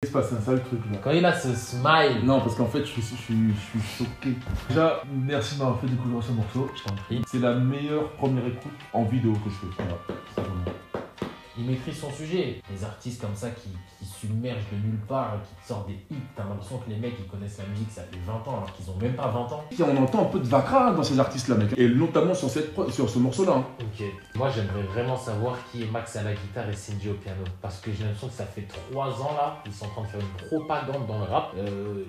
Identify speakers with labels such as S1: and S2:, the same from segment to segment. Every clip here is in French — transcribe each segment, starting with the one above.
S1: Il se passe un sale truc là.
S2: Quand il a ce smile.
S1: Non, parce qu'en fait, je suis choqué. Déjà, merci de m'avoir fait découvrir ce morceau.
S2: Je t'en prie.
S1: C'est la meilleure première écoute en vidéo que je fais. Voilà, c'est vraiment.
S2: Il maîtrise son sujet. Les artistes comme ça qui submergent de nulle part, qui te sortent des hits, t'as l'impression que les mecs ils connaissent la musique, ça fait 20 ans alors qu'ils ont même pas 20 ans.
S1: On entend un peu de Vakra dans ces artistes là, mec. Et notamment sur ce morceau là.
S2: Ok. Moi j'aimerais vraiment savoir qui est Max à la guitare et Sinji au piano. Parce que j'ai l'impression que ça fait 3 ans là, ils sont en train de faire une propagande dans le rap.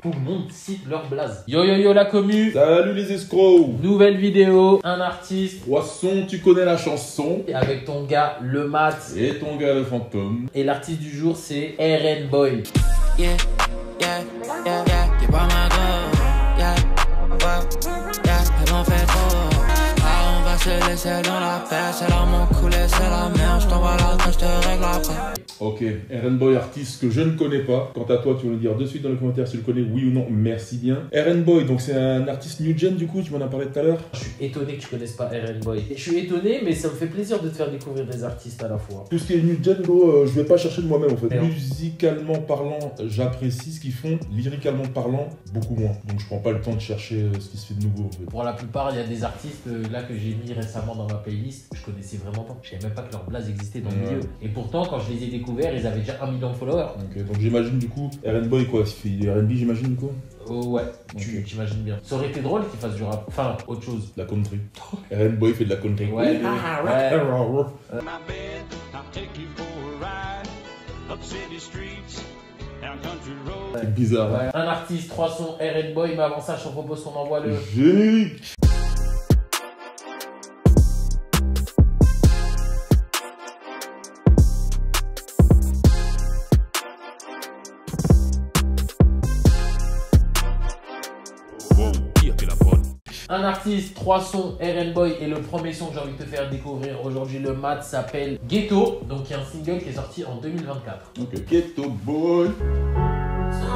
S2: Tout le monde cite leur blaze. Yo yo yo la commu.
S1: Salut les escrocs.
S2: Nouvelle vidéo, un artiste.
S1: Poisson, tu connais la chanson.
S2: Avec ton gars le Mat.
S1: Et ton gars le fantôme.
S2: Et l'artiste du jour c'est RN Boy.
S3: Yeah, yeah, yeah, yeah, t'es pas ma go, yeah, ouais, yeah, elle m'en fait trop. Ah, on va se laisser dans la paix, c'est l'amour coulé, c'est la merde, je t'envoie l'argent, je te règle après.
S1: Ok, RN Boy, artiste que je ne connais pas. Quant à toi, tu veux le dire de suite dans les commentaires si tu le connais, oui ou non, merci bien. RN Boy, donc c'est un artiste new gen du coup, tu m'en as parlé tout à l'heure.
S2: Je suis étonné que tu connaisses pas RN Boy. Je suis étonné, mais ça me fait plaisir de te faire découvrir des artistes à la fois.
S1: Tout ce qui est new gen, gros, je vais pas chercher de moi-même en fait.
S2: Non.
S1: Musicalement parlant, j'apprécie ce qu'ils font. Lyricalement parlant, beaucoup moins. Donc je prends pas le temps de chercher ce qui se fait de nouveau en fait.
S2: Pour la plupart, il y a des artistes là que j'ai mis récemment dans ma playlist, je connaissais vraiment pas. Je savais même pas que leur blaze existait dans le milieu. Et pourtant, quand je les ai découverts, ils avaient déjà 1 million de followers.
S1: Ok, donc j'imagine du coup, RN Boy quoi, il fait R&B j'imagine du coup.
S2: Oh ouais,
S1: Ok.
S2: t'imagines bien. Ça aurait été drôle qu'ils fassent du rap, enfin autre chose.
S1: La country. RN Boy fait de la country.
S2: Ouais,
S1: Ah,
S2: ouais.
S4: My bed, I'll take you for a ride up city streets, down country roads.
S1: C'est bizarre.
S2: Ouais. Un artiste, 3 sons, RN Boy, mais avant ça, je te propose qu'on envoie le...
S1: Générique.
S2: Un artiste, 3 sons, RN Boy, et le premier son que j'ai envie de te faire découvrir aujourd'hui, le Mat, s'appelle Ghetto, donc il y a un single qui est sorti en 2024.
S1: Ok, Ghetto Boy. C'est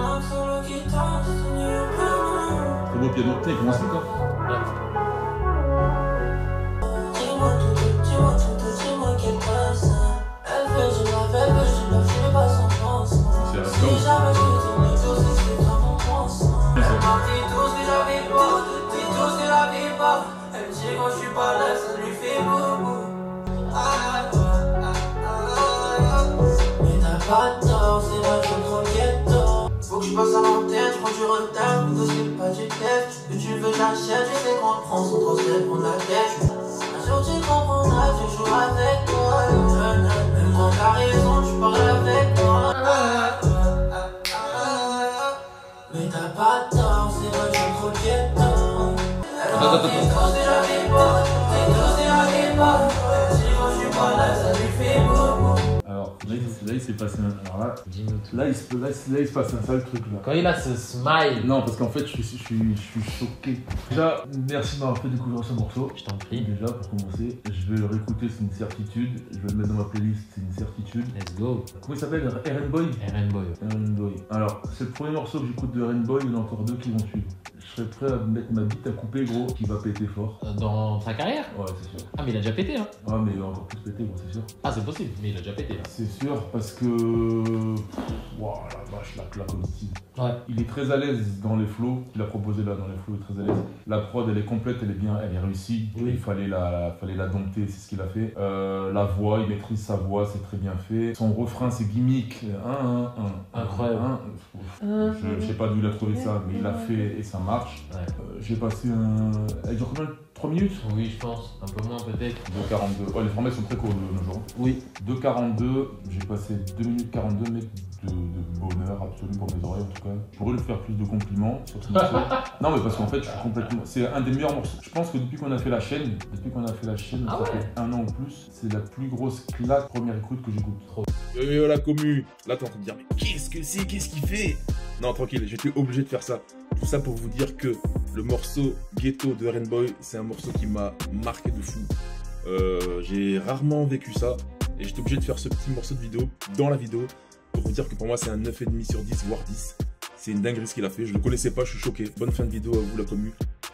S1: beau piano. Putain, il commence comme ça.
S5: Elle me dit quand je suis pas là, ça lui fait boubou. Mais t'as pas de tort, c'est vrai, je suis trop ghetto. Faut que je passe à l'antenne, je prends du retard, mais c'est pas du test. Que tu veux, j'achète, je sais qu'on prend son transfert pour la tête. Un jour tu comprendras, tu joues avec moi. Même quand t'as raison, tu parles avec moi. Mais t'as pas de tort, c'est vrai, je suis trop ghetto.
S1: Alors là il s'est passé un... Alors là il se passe un sale truc là.
S2: Quand il a ce smile.
S1: Non parce qu'en fait je suis choqué. Déjà merci de m'avoir fait découvrir ce morceau.
S2: Je t'en prie.
S1: Déjà pour commencer, je vais le réécouter, c'est une certitude. Je vais le mettre dans ma playlist, c'est une certitude.
S2: Let's go.
S1: Comment il s'appelle? RN Boy?
S2: RN Boy.
S1: RN Boy. Alors c'est le premier morceau que j'écoute de RN Boy, il y en a encore 2 qui vont suivre. Je serais prêt à mettre ma bite à couper gros, qui va péter fort.
S2: Dans sa carrière?
S1: Ouais c'est sûr.
S2: Ah mais il a déjà pété hein.
S1: Ouais mais il va encore plus péter gros, c'est sûr.
S2: Ah c'est possible, mais il a déjà pété là.
S1: C'est sûr parce que... Waouh la vache, la claque auditive.
S2: Ouais.
S1: Il est très à l'aise dans les flows qu'il a proposé là, dans les flows, il est très à l'aise. La prod elle est complète, elle est bien, elle est réussie.
S2: Oui.
S1: Il fallait la dompter, c'est ce qu'il a fait. La voix, il maîtrise sa voix, c'est très bien fait. Son refrain, c'est gimmick.
S2: Incroyable.
S1: Je sais pas d'où il a trouvé ça, mais il a fait et ça marche.
S2: Ouais.
S1: J'ai passé un... Elle dure combien? 3 minutes?
S2: Oui je pense, un peu moins peut-être.
S1: 2,42. Ouais, les formats sont très courts de nos jours.
S2: Oui.
S1: 2,42, j'ai passé 2 minutes 42 mec de bonheur absolu pour mes oreilles en tout cas. Je pourrais lui faire plus de compliments sur ce morceau. Non mais parce qu'en fait je suis complètement... C'est un des meilleurs morceaux. Je pense que depuis qu'on a fait la chaîne,
S2: Ah
S1: ça
S2: ouais.
S1: fait 1 an ou plus, c'est la plus grosse claque première écoute que j'écoute.
S2: Trop.
S6: Yo la commu. Là t'es en train de dire mais qu'est-ce que c'est? Qu'est-ce qu'il fait? Non tranquille, j'étais obligé de faire ça. Tout ça pour vous dire que le morceau Ghetto de RN Boy, c'est un morceau qui m'a marqué de fou. J'ai rarement vécu ça et j'étais obligé de faire ce petit morceau de vidéo dans la vidéo pour vous dire que pour moi c'est un 9,5 sur 10 voire 10. C'est une dinguerie ce qu'il a fait, je le connaissais pas, je suis choqué. Bonne fin de vidéo à vous la commu.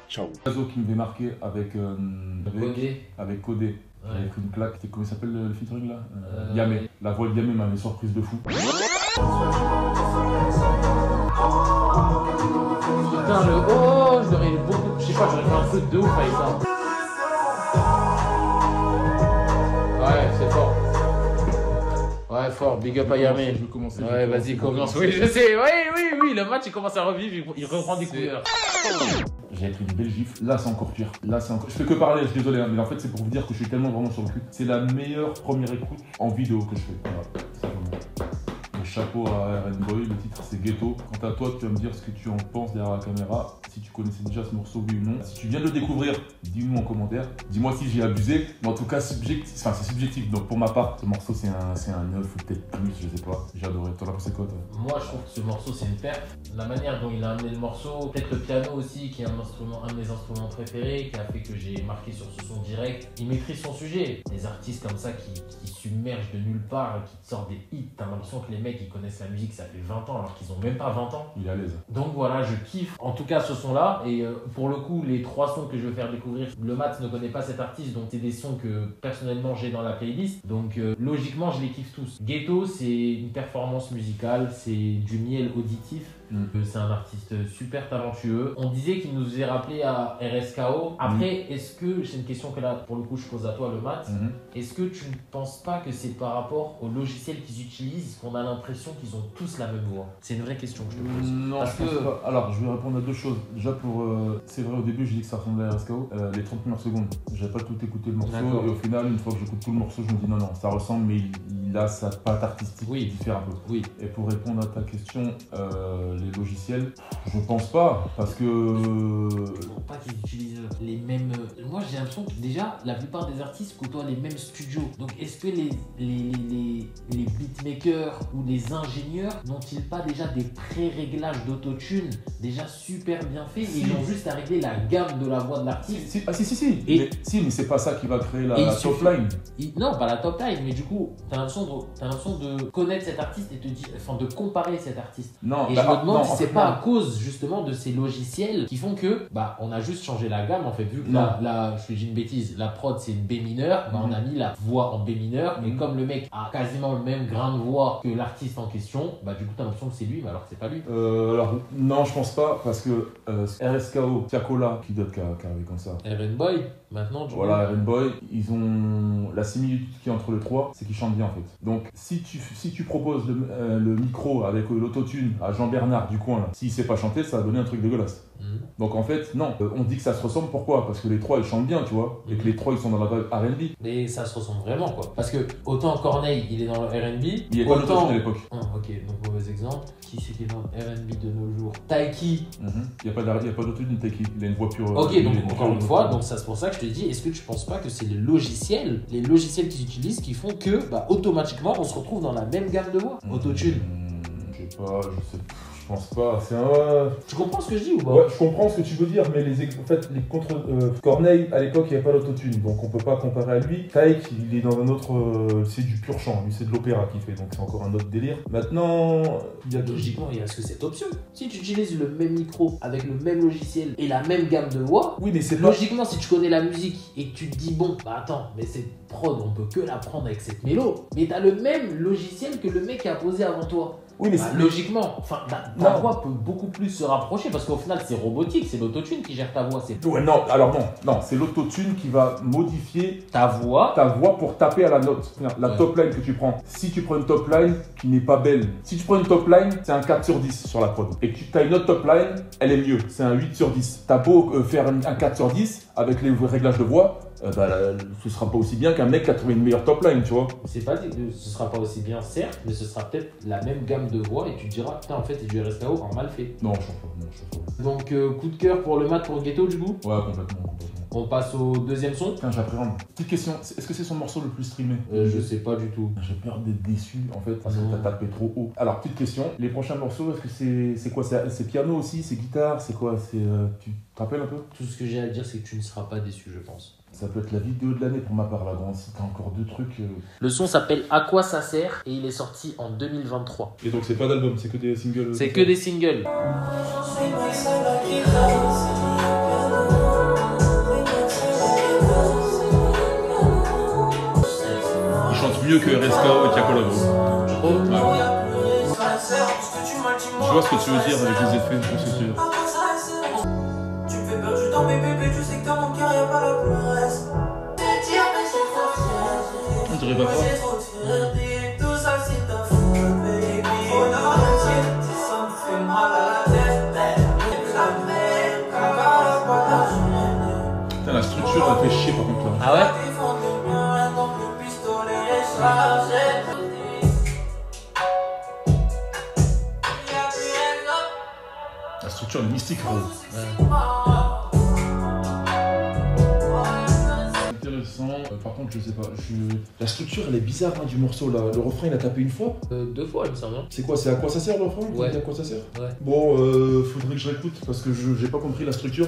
S6: Ciao.
S1: Oiseau qui m'avait marqué avec
S2: Codé.
S1: Codé. J'avais pris une claque. Comment il s'appelle le featuring là? Yamé. La voix de Yamé m'avait surprise de fou.
S2: Putain, le oh, je l'aurais beaucoup. Je sais pas, j'aurais fait un peu de ouf avec ça. Ouais, c'est fort. Ouais, fort, big up à Yamé.
S1: Je vais commencer.
S2: Ouais, vas-y, commence. Oui, je sais. Oui, le match il commence à revivre, il reprend des couleurs.
S1: J'ai pris une belle gifle. Là, c'est encore pire. Là, c'est encore. Je fais que parler, je suis désolé, hein, mais en fait, c'est pour vous dire que je suis tellement vraiment sur le cul. C'est la meilleure première écoute en vidéo que je fais. Voilà, c'est vraiment. Le chapeau à RN Boy, le titre c'est Ghetto. Quant à toi, tu vas me dire ce que tu en penses derrière la caméra. Si tu connaissais déjà ce morceau, oui ou non. Si tu viens de le découvrir, dis-nous en commentaire. Dis-moi si j'ai abusé. Mais en tout cas, c'est subjectif. Donc pour ma part, ce morceau c'est un 9 ou peut-être plus, je sais pas. J'ai adoré. T'en as pensé quoi, toi?
S2: Moi, je trouve que ce morceau, c'est une perte. La manière dont il a amené le morceau, peut-être le piano aussi, qui est un de mes instruments préférés, qui a fait que j'ai marqué sur ce son direct. Il maîtrise son sujet. Des artistes comme ça qui submergent de nulle part et qui te sortent des hits. T'as l'impression que les mecs, ils connaissent la musique, ça fait 20 ans, alors qu'ils ont même pas 20 ans.
S1: Il est à l'aise.
S2: Donc voilà, je kiffe en tout cas ce son-là. Et pour le coup, les 3 sons que je vais faire découvrir, le Mat ne connaît pas cet artiste, donc c'est des sons que personnellement j'ai dans la playlist. Donc logiquement, je les kiffe tous. Ghetto, c'est une performance musicale, c'est du miel auditif. C'est un artiste super talentueux. On disait qu'il nous faisait rappeler à RSKO. Après, est-ce que, c'est une question que là, pour le coup, je pose à toi, le Mat, est-ce que tu ne penses pas que c'est par rapport au logiciel qu'ils utilisent qu'on a l'impression qu'ils ont tous la même voix? C'est une vraie question que je te pose.
S1: Non,
S2: Parce
S1: je pense
S2: que-
S1: pas. Alors, je vais répondre à deux choses. Déjà, c'est vrai, au début, j'ai dit que ça ressemblait à RSKO. Les 30 premières secondes, j'avais pas tout écouté le morceau.
S2: D'accord.
S1: Et au final, une fois que j'écoute tout le morceau, je me dis non, ça ressemble, mais il a sa patte artistique
S2: Oui.
S1: qui diffère un peu.
S2: Oui.
S1: Et pour répondre à ta question, les logiciels, je pense pas, parce que.
S2: Pour pas qu'ils utilisent les mêmes. Moi j'ai l'impression que déjà la plupart des artistes côtoient les mêmes studios. Donc est-ce que les beatmakers ou les ingénieurs n'ont-ils pas déjà des pré-réglages d'autotune déjà super bien faits et ils ont juste à régler la gamme de la voix de l'artiste?
S1: Si.
S2: Et-
S1: Mais c'est pas ça qui va créer
S2: Et
S1: la
S2: il
S1: top
S2: suffit-
S1: line.
S2: Non, pas la top line, mais du coup, t'as l'impression de connaître cet artiste et de comparer cet artiste.
S1: Non,
S2: Et
S1: bah,
S2: je me demande
S1: non,
S2: si
S1: en
S2: c'est
S1: fait,
S2: pas
S1: non.
S2: à cause justement de ces logiciels qui font que on a juste changé la gamme en fait, vu que
S1: Non.
S2: je dis une bêtise, la prod c'est une B mineur, on a mis la voix en B mineur, mais comme le mec a quasiment le même grain de voix que l'artiste en question, du coup t'as l'impression que c'est lui, mais alors que c'est pas lui.
S1: Alors, non, je pense pas, parce que RSKO, Tiakola, qui d'autre qui arrivé comme ça?
S2: RN Boy, maintenant du
S1: Voilà, RN Boy, ils ont la similitude qui est entre les trois, c'est qu'ils chantent bien en fait. Donc si tu proposes le micro avec l'autotune à Jean-Bernard du coin, là, s'il sait pas chanter, ça va donner un truc dégueulasse.
S2: Mhm.
S1: Donc en fait, non, on dit que ça se ressemble, pourquoi? Parce que les trois ils chantent bien, tu vois, et que les trois ils sont dans la vibe R&B.
S2: Mais ça se ressemble vraiment quoi. Parce que autant Corneille il est dans le RB,
S1: Il y avait pas l'autotune à l'époque.
S2: Ok, donc mauvais exemple. Qui c'est qui est dans le RB de nos jours? Taiki.
S1: Il n'y a pas d'autotune, il a une voix pure.
S2: Ok,
S1: il
S2: donc
S1: a une
S2: encore
S1: voix
S2: une
S1: pure.
S2: fois, donc ça c'est pour ça que je te dis, est-ce que tu penses pas que c'est les logiciels qu'ils utilisent qui font que automatiquement on se retrouve dans la même gamme de voix? Autotune.
S1: Je sais pas, je pense pas. C'est un.
S2: Tu comprends ce que je dis ou pas?
S1: Ouais, je comprends ce que tu veux dire, mais en fait, Corneille, à l'époque, il n'y avait pas l'autotune, donc on peut pas comparer à lui. Taïk, il est dans un autre. C'est du pur chant, lui, c'est de l'opéra qu'il fait, donc c'est encore un autre délire. Maintenant, il y a
S2: Logiquement, il reste que cette option. Si tu utilises le même micro avec le même logiciel et la même gamme de voix,
S1: Oui, mais c'est pas.
S2: logiquement, si tu connais la musique et que tu te dis, bon, attends, mais cette prod, on peut que la prendre avec cette mélo, mais t'as le même logiciel que le mec qui a posé avant toi.
S1: Oui, mais
S2: Logiquement, ta
S1: Non.
S2: voix peut beaucoup plus se rapprocher parce qu'au final, c'est robotique, c'est l'autotune qui gère ta voix. C'est
S1: Ouais, non, alors non, c'est l'autotune qui va modifier
S2: ta voix.
S1: ta voix pour taper à la note. La
S2: Ouais.
S1: top line que tu prends. Si tu prends une top line qui n'est pas belle, si tu prends une top line, c'est un 4 sur 10 sur la prod. Et que tu as une autre top line, elle est mieux, c'est un 8 sur 10. T'as beau faire un 4 sur 10 avec les réglages de voix, ce sera pas aussi bien qu'un mec qui a trouvé une meilleure top line, tu vois.
S2: C'est pas dit que ce sera pas aussi bien, certes, mais ce sera peut-être la même gamme de voix et tu te diras, putain, en fait, c'est du RSKO en mal fait.
S1: Non, je pense pas. Non, je pense pas.
S2: Donc, coup de cœur pour le mat pour Ghetto, du coup.
S1: Ouais, complètement.
S2: On passe au deuxième son.
S1: Putain, j'appréhende. Petite question, est-ce que c'est son morceau le plus streamé?
S2: Je sais pas du tout.
S1: J'ai peur d'être déçu en fait parce que
S2: Non.
S1: t'as tapé trop haut. Alors, petite question, les prochains morceaux, est-ce que c'est quoi? C'est piano aussi? C'est guitare? C'est quoi? Tu te rappelles un peu?
S2: Tout ce que j'ai à dire, c'est que tu ne seras pas déçu, je pense.
S1: Ça peut être la vidéo de l'année pour ma part là, grand. Si t'as encore deux trucs.
S2: Le son s'appelle À quoi ça sert et il est sorti en 2023.
S1: Et donc c'est pas d'album, c'est que des singles.
S2: C'est que des singles.
S1: Ils chantent mieux que RSKO et Tiakola.
S2: Oh.
S1: Je vois ce que tu veux dire avec les effets, je vois ce que tu veux dire.
S5: Tu me fais perdre du temps, mais bébé, tu sais que dans mon cœur y'a pas la place.
S1: On dirait pas quoi.
S5: C'est trop de fierté, tout ça c'est ta faute, baby. Oh non, ça me fait mal à la tête. La mer, caca, pas la journée.
S1: Putain, la structure elle fait chier par contre là.
S2: Ah ouais?
S5: Donc le pistolet est chargé.
S1: La structure est mystique, gros. Intéressant. Par contre, je sais pas. La structure elle est bizarre hein, du morceau là. Le refrain il a tapé une fois.
S2: 2 fois, il me semble.
S1: C'est quoi? C'est à quoi ça sert le refrain?
S2: Ouais.
S1: À quoi ça sert?
S2: Ouais.
S1: Bon, faudrait que je réécoute parce que j'ai pas compris la structure.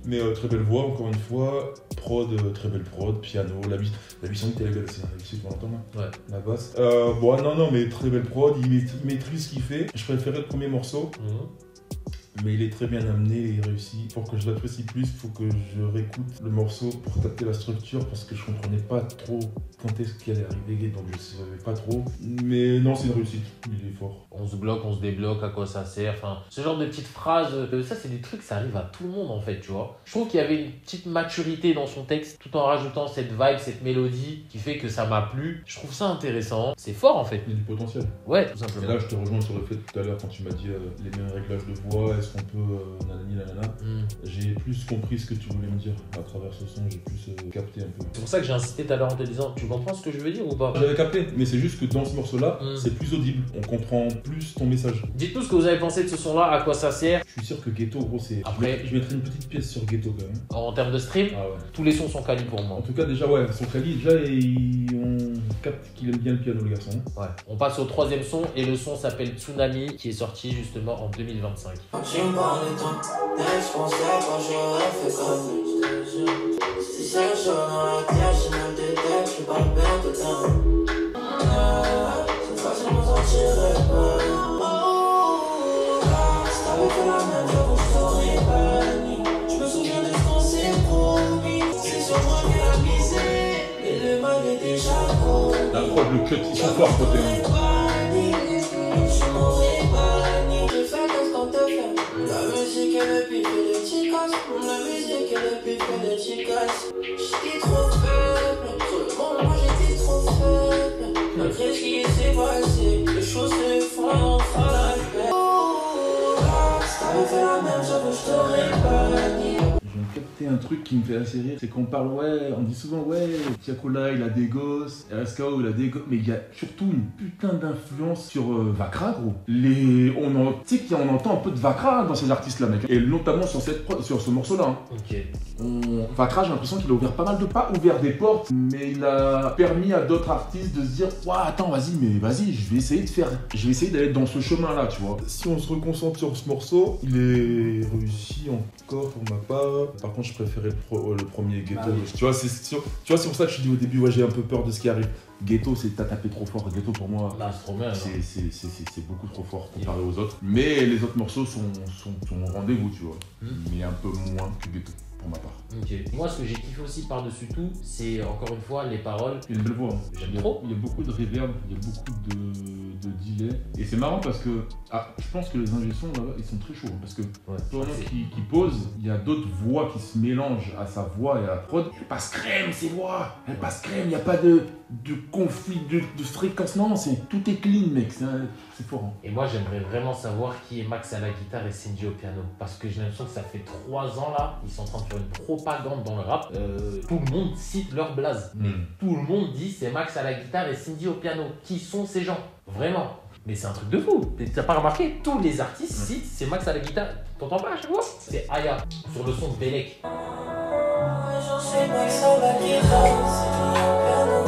S1: Mais très belle voix, encore une fois. Prod, très belle prod. Piano, la 808 elle est belle aussi. La 808 on l'entend là.
S2: Ouais.
S1: La basse. Bon, non, mais très belle prod. Il maîtrise ce qu'il fait. Je préférais le premier morceau. Mais il est très bien amené et il réussit. Pour que je l'apprécie plus, il faut que je réécoute le morceau pour capter la structure parce que je comprenais pas trop quand est-ce qu'elle est arrivée, donc je savais pas trop. Mais non, c'est une réussite, il est fort.
S2: On se bloque, on se débloque, à quoi ça sert, enfin, ce genre de petites phrases, ça c'est des trucs, ça arrive à tout le monde en fait, tu vois. Je trouve qu'il y avait une petite maturité dans son texte, tout en rajoutant cette vibe, cette mélodie, qui fait que ça m'a plu. Je trouve ça intéressant, c'est fort en fait.
S1: Il y a du potentiel.
S2: Ouais, tout
S1: Et
S2: simplement.
S1: là, je te rejoins sur le fait tout à l'heure quand tu m'as dit les mêmes réglages de voix, est-ce qu'on peut nanani nanana. J'ai plus compris ce que tu voulais me dire à travers ce son, j'ai plus capté un peu.
S2: C'est pour ça que j'ai insisté tout à l'heure en te disant, tu comprends ce que je veux dire ou pas?
S1: J'avais capté, mais c'est juste que dans ce morceau-là, c'est plus audible. On comprend plus ton message.
S2: Dites-nous ce que vous avez pensé de ce son-là, à quoi ça sert.
S1: Je suis sûr que Ghetto, gros, c'est.
S2: Après-
S1: je mettrais une petite pièce sur Ghetto quand même.
S2: En termes de stream,
S1: Ah ouais.
S2: tous les sons sont quali pour moi.
S1: En tout cas, déjà, ouais, son Kali, déjà, on capte qu'il aime bien le piano, le garçon.
S2: Ouais. On passe au 3e son et le son s'appelle Tsunami qui est sorti justement en 2025.
S5: Quand tu me parles de ton ex, je pensais quand j'aurais fait comme lui, je te jure. Si c'est chaud dans la terre, je me détecte, je parle bien tout le temps. Cette fois, je m'en sortirai pas. Si t'avais fait la même chose, je t'aurais pas dit. Je me souviens de ce qu'on s'est promis. C'est sur moi qu'elle a misé, et le mal est déjà gros.
S1: La prod, le cut, ils sont forts, côté.
S5: Je m'aurais banni. Je fais qu'est-ce qu'on te fait. La musique et le pif et les chicas. La musique et le pif et les chicas. J'étais trop faible. Sur le monde, moi j'étais trop faible. Malgré ce qui s'est passé, les choses se font et on fera la paix. Si t'avais fait la même chose, je t'aurais banni.
S1: J'ai capté un truc qui me fait assez rire, c'est qu'on parle, ouais, on dit souvent, ouais, Tiakola il a des gosses, RSKO il a des gosses, mais il y a surtout une putain d'influence sur Vakra, gros. Tu sais qu'on entend un peu de Vakra dans ces artistes-là, mec, et notamment sur ce morceau-là. Hein.
S2: Ok.
S1: Vakra, j'ai l'impression qu'il a ouvert pas mal de pas, ouvert des portes, mais il a permis à d'autres artistes de se dire, ouais, attends, vas-y, je vais essayer d'aller dans ce chemin-là, tu vois. Si on se reconcentre sur ce morceau, il est réussi encore pour ma part. Par contre, je préférais le premier Ghetto.
S2: Ah oui.
S1: Tu vois, c'est pour ça que je te dis au début, ouais, j'ai un peu peur de ce qui arrive. Ghetto, t'as tapé trop fort. Ghetto, pour moi,
S2: Là, c'est trop bien.
S1: c'est beaucoup trop fort comparé aux autres. Mais les autres morceaux sont au rendez-vous, tu vois. Mais un peu moins que Ghetto, pour ma part.
S2: Ok. Moi, ce que j'ai kiffé aussi par-dessus tout, c'est encore une fois les paroles.
S1: Il y a une belle voix.
S2: J'aime trop.
S1: Il y a beaucoup de reverb, il y a beaucoup de delay. Et c'est marrant parce que je pense que les ingé-sons là-bas, ils sont très chauds. Parce que pendant qu'il pose, il y a d'autres voix qui se mélangent à sa voix et à la prod. Elle passe crème, ces voix. Elle passe crème, il n'y a pas de conflit, de fréquence. Non, tout est clean, mec. C'est fort. Hein.
S2: Et moi, j'aimerais vraiment savoir qui est Max à la guitare et Cindy au piano. Parce que j'ai l'impression que ça fait 3 ans là, ils sont en train de faire une propagande dans le rap. Tout le monde cite leur blaze. Mais tout le monde dit c'est Max à la guitare et Cindy au piano. Qui sont ces gens? Vraiment. Mais c'est un truc de fou. T'as pas remarqué? Tous les artistes citent c'est Max à la guitare. T'entends pas à chaque fois? C'est Aya sur le son de Belek.
S5: J'en sais Max à la guitare, c'est mis au piano.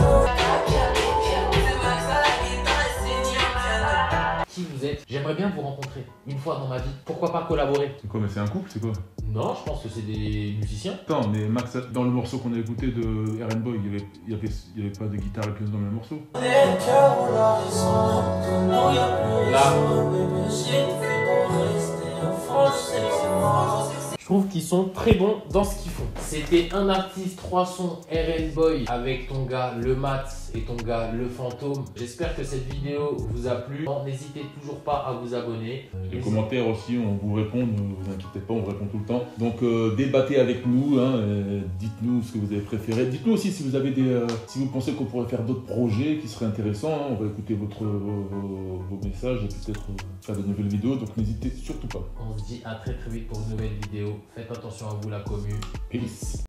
S5: C'est Max à la guitare, c'est mis au piano.
S2: Qui vous êtes? J'aimerais bien vous rencontrer une fois dans ma vie. Pourquoi pas collaborer?
S1: C'est quoi? Mais c'est un couple? C'est quoi?
S2: Non, je pense que c'est des musiciens.
S1: Attends, mais Max, dans le morceau qu'on a écouté de RN Boy, il y avait pas de guitare et piano dans le même morceau?
S2: Là.
S1: Je
S2: trouve qu'ils sont très bons dans ce qu'ils font. C'était un artiste, 3 sons RN Boy avec ton gars le Mats et ton gars le Fantôme. J'espère que cette vidéo vous a plu. N'hésitez toujours pas à vous abonner.
S1: Les commentaires aussi, on vous répond, ne vous inquiétez pas, on vous répond tout le temps. Donc débattez avec nous, hein, dites-nous ce que vous avez préféré. Dites-nous aussi si vous avez si vous pensez qu'on pourrait faire d'autres projets qui seraient intéressants. Hein. On va écouter vos messages et peut-être faire de nouvelles vidéos. Donc n'hésitez surtout pas.
S2: On se dit à très vite pour une nouvelle vidéo. Faites attention à vous la commu.
S1: Peace.